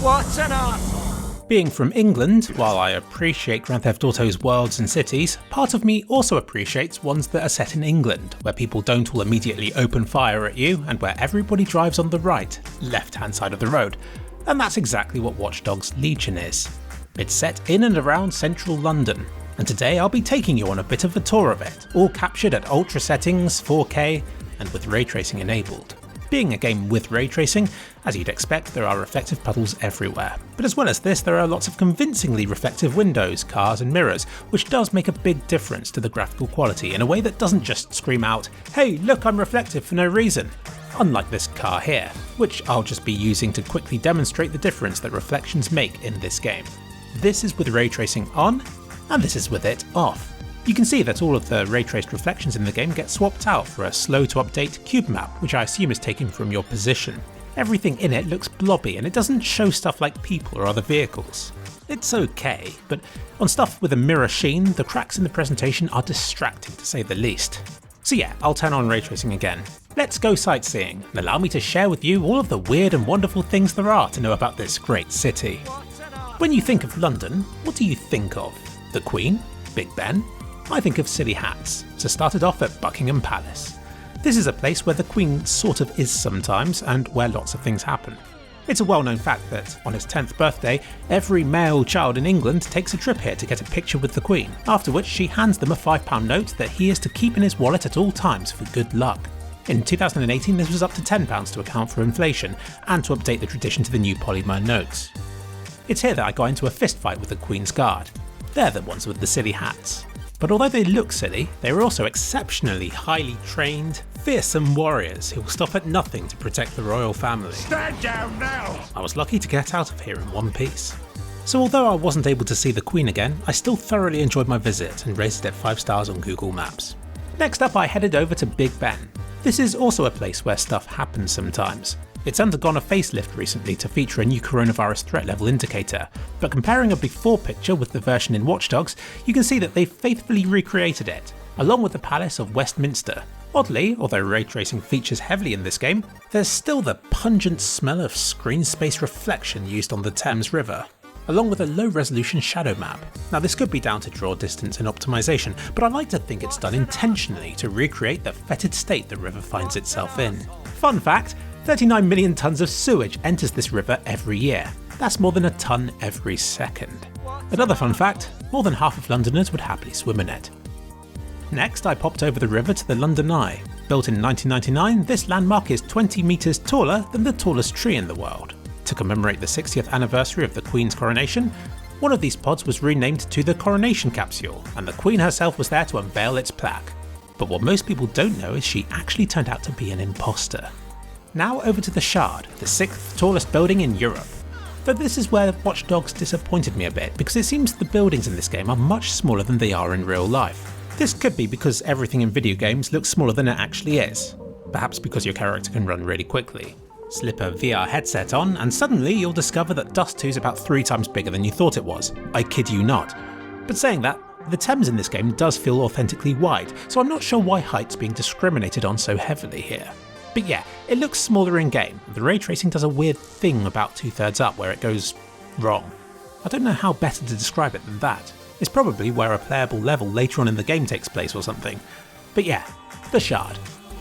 What an arsehole! Being from England, while I appreciate Grand Theft Auto's worlds and cities, part of me also appreciates ones that are set in England, where people don't all immediately open fire at you and where everybody drives on the right, left-hand side of the road. And that's exactly what Watchdogs Legion is. It's set in and around central London, and today I'll be taking you on a bit of a tour of it, all captured at ultra settings, 4K, and with ray tracing enabled. Being a game with ray tracing, as you'd expect, there are reflective puddles everywhere. But as well as this, there are lots of convincingly reflective windows, cars and mirrors, which does make a big difference to the graphical quality in a way that doesn't just scream out, "Hey, look, I'm reflective for no reason." Unlike this car here, which I'll just be using to quickly demonstrate the difference that reflections make in this game. This is with ray tracing on, and this is with it off. You can see that all of the ray-traced reflections in the game get swapped out for a slow-to-update cube map, which I assume is taken from your position. Everything in it looks blobby and it doesn't show stuff like people or other vehicles. It's okay, but on stuff with a mirror sheen, the cracks in the presentation are distracting to say the least. So yeah, I'll turn on ray tracing again. Let's go sightseeing, and allow me to share with you all of the weird and wonderful things there are to know about this great city. When you think of London, what do you think of? The Queen? Big Ben? I think of silly hats, so started off at Buckingham Palace. This is a place where the Queen sort of is sometimes, and where lots of things happen. It's a well-known fact that, on his 10th birthday, every male child in England takes a trip here to get a picture with the Queen, after which she hands them a £5 note that he is to keep in his wallet at all times for good luck. In 2018 this was up to £10 to account for inflation, and to update the tradition to the new polymer notes. It's here that I got into a fist fight with the Queen's Guard. They're the ones with the silly hats. But although they look silly, they are also exceptionally highly trained, fearsome warriors who will stop at nothing to protect the royal family. Stand down now! I was lucky to get out of here in one piece. So although I wasn't able to see the Queen again, I still thoroughly enjoyed my visit and rated it 5 stars on Google Maps. Next up I headed over to Big Ben. This is also a place where stuff happens sometimes. It's undergone a facelift recently to feature a new coronavirus threat level indicator, but comparing a before picture with the version in Watchdogs, you can see that they've faithfully recreated it, along with the Palace of Westminster. Oddly, although ray tracing features heavily in this game, there's still the pungent smell of screen space reflection used on the Thames River, along with a low resolution shadow map. Now this could be down to draw distance and optimization, but I like to think it's done intentionally to recreate the fetid state the river finds itself in. Fun fact, 39 million tonnes of sewage enters this river every year. That's more than a tonne every second. Another fun fact, more than half of Londoners would happily swim in it. Next I popped over the river to the London Eye. Built in 1999, this landmark is 20 metres taller than the tallest tree in the world. To commemorate the 60th anniversary of the Queen's coronation, one of these pods was renamed to the Coronation Capsule, and the Queen herself was there to unveil its plaque. But what most people don't know is she actually turned out to be an imposter. Now over to the Shard, the 6th tallest building in Europe. Though this is where Watch Dogs disappointed me a bit, because it seems the buildings in this game are much smaller than they are in real life. This could be because everything in video games looks smaller than it actually is. Perhaps because your character can run really quickly. Slip a VR headset on and suddenly you'll discover that Dust 2 is about 3 times bigger than you thought it was. I kid you not. But saying that, the Thames in this game does feel authentically wide, so I'm not sure why height's being discriminated on so heavily here. But yeah, it looks smaller in game. The ray tracing does a weird thing about 2/3 up where it goes wrong. I don't know how better to describe it than that. It's probably where a playable level later on in the game takes place or something. But yeah, the Shard.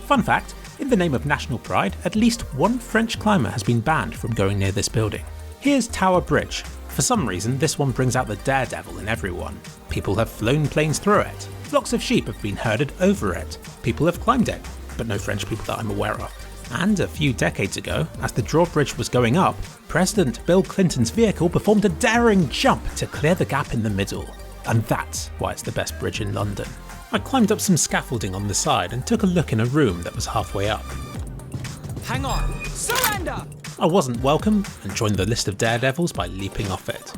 Fun fact, in the name of national pride, at least one French climber has been banned from going near this building. Here's Tower Bridge. For some reason, this one brings out the daredevil in everyone. People have flown planes through it. Flocks of sheep have been herded over it. People have climbed it, but no French people that I'm aware of. And a few decades ago, as the drawbridge was going up, President Bill Clinton's vehicle performed a daring jump to clear the gap in the middle. And that's why it's the best bridge in London. I climbed up some scaffolding on the side and took a look in a room that was halfway up. Hang on! Surrender! I wasn't welcome and joined the list of daredevils by leaping off it.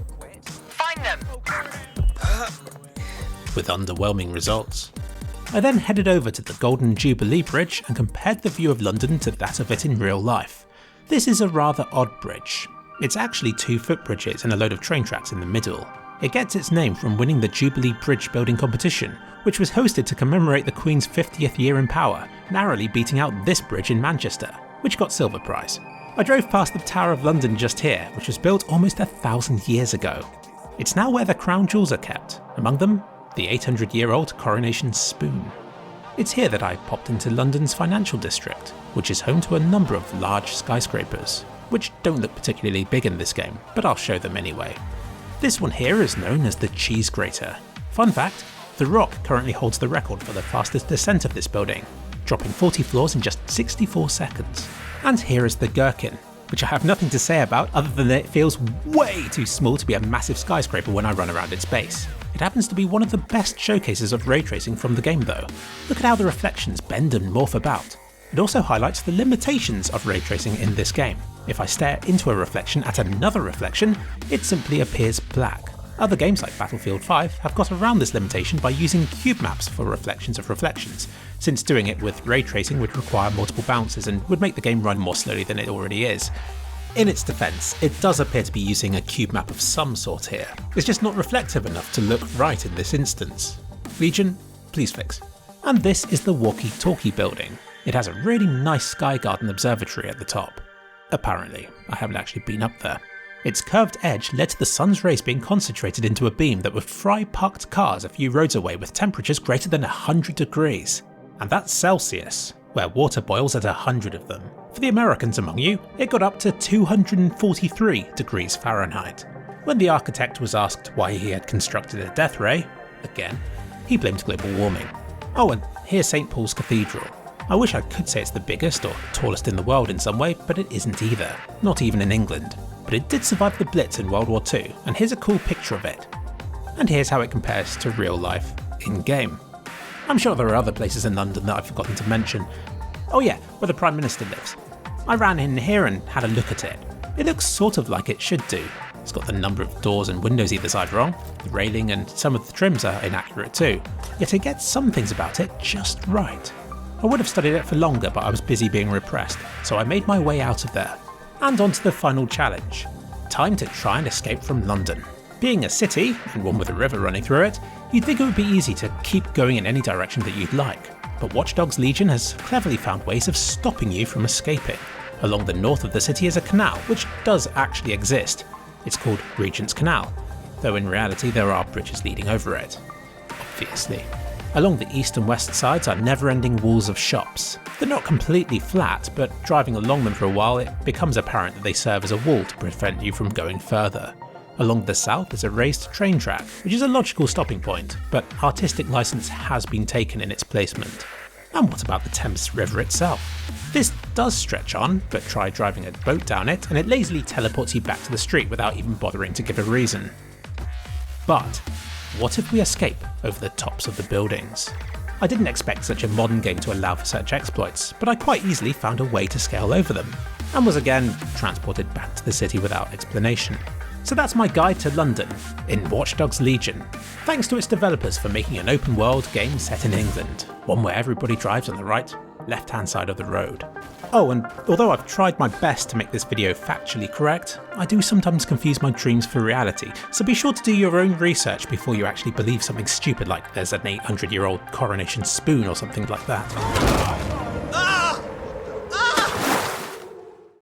Find them! With underwhelming results. I then headed over to the Golden Jubilee Bridge and compared the view of London to that of it in real life. This is a rather odd bridge. It's actually 2 footbridges and a load of train tracks in the middle. It gets its name from winning the Jubilee Bridge building competition, which was hosted to commemorate the Queen's 50th year in power, narrowly beating out this bridge in Manchester, which got silver prize. I drove past the Tower of London just here, which was built almost 1,000 years ago. It's now where the crown jewels are kept, among them the 800-year-old Coronation Spoon. It's here that I popped into London's financial district, which is home to a number of large skyscrapers, which don't look particularly big in this game, but I'll show them anyway. This one here is known as the Cheese Grater. Fun fact, The Rock currently holds the record for the fastest descent of this building, dropping 40 floors in just 64 seconds. And here is the Gherkin, which I have nothing to say about other than that it feels way too small to be a massive skyscraper when I run around its base. It happens to be one of the best showcases of ray tracing from the game though. Look at how the reflections bend and morph about. It also highlights the limitations of ray tracing in this game. If I stare into a reflection at another reflection, it simply appears black. Other games like Battlefield 5 have got around this limitation by using cube maps for reflections of reflections, since doing it with ray tracing would require multiple bounces and would make the game run more slowly than it already is. In its defence, it does appear to be using a cube map of some sort here. It's just not reflective enough to look right in this instance. Legion, please fix. And this is the Walkie-Talkie building. It has a really nice Sky Garden observatory at the top. Apparently, I haven't actually been up there. Its curved edge led to the sun's rays being concentrated into a beam that would fry parked cars a few roads away with temperatures greater than 100 degrees. And that's Celsius, where water boils at 100 of them. For the Americans among you, it got up to 243 degrees Fahrenheit. When the architect was asked why he had constructed a death ray, again, he blamed global warming. Oh, and here's St. Paul's Cathedral. I wish I could say it's the biggest or tallest in the world in some way, but it isn't either, not even in England. But it did survive the Blitz in World War II, and here's a cool picture of it. And here's how it compares to real life in-game. I'm sure there are other places in London that I've forgotten to mention. Oh yeah, where the Prime Minister lives. I ran in here and had a look at it. It looks sort of like it should do. It's got the number of doors and windows either side wrong, the railing and some of the trims are inaccurate too, yet it gets some things about it just right. I would have studied it for longer, but I was busy being repressed, so I made my way out of there. And on to the final challenge. Time to try and escape from London. Being a city, and one with a river running through it, you'd think it would be easy to keep going in any direction that you'd like. But Watchdogs Legion has cleverly found ways of stopping you from escaping. Along the north of the city is a canal, which does actually exist. It's called Regent's Canal, though in reality there are bridges leading over it. Obviously. Along the east and west sides are never-ending walls of shops. They're not completely flat, but driving along them for a while it becomes apparent that they serve as a wall to prevent you from going further. Along the south is a raised train track, which is a logical stopping point, but artistic license has been taken in its placement. And what about the Thames River itself? This does stretch on, but try driving a boat down it and it lazily teleports you back to the street without even bothering to give a reason. But what if we escape over the tops of the buildings? I didn't expect such a modern game to allow for such exploits, but I quite easily found a way to scale over them, and was again transported back to the city without explanation. So that's my guide to London, in Watchdogs Legion, thanks to its developers for making an open world game set in England, one where everybody drives on the right, left-hand side of the road. Oh, and although I've tried my best to make this video factually correct, I do sometimes confuse my dreams for reality, so be sure to do your own research before you actually believe something stupid like there's an 800-year-old Coronation Spoon or something like that.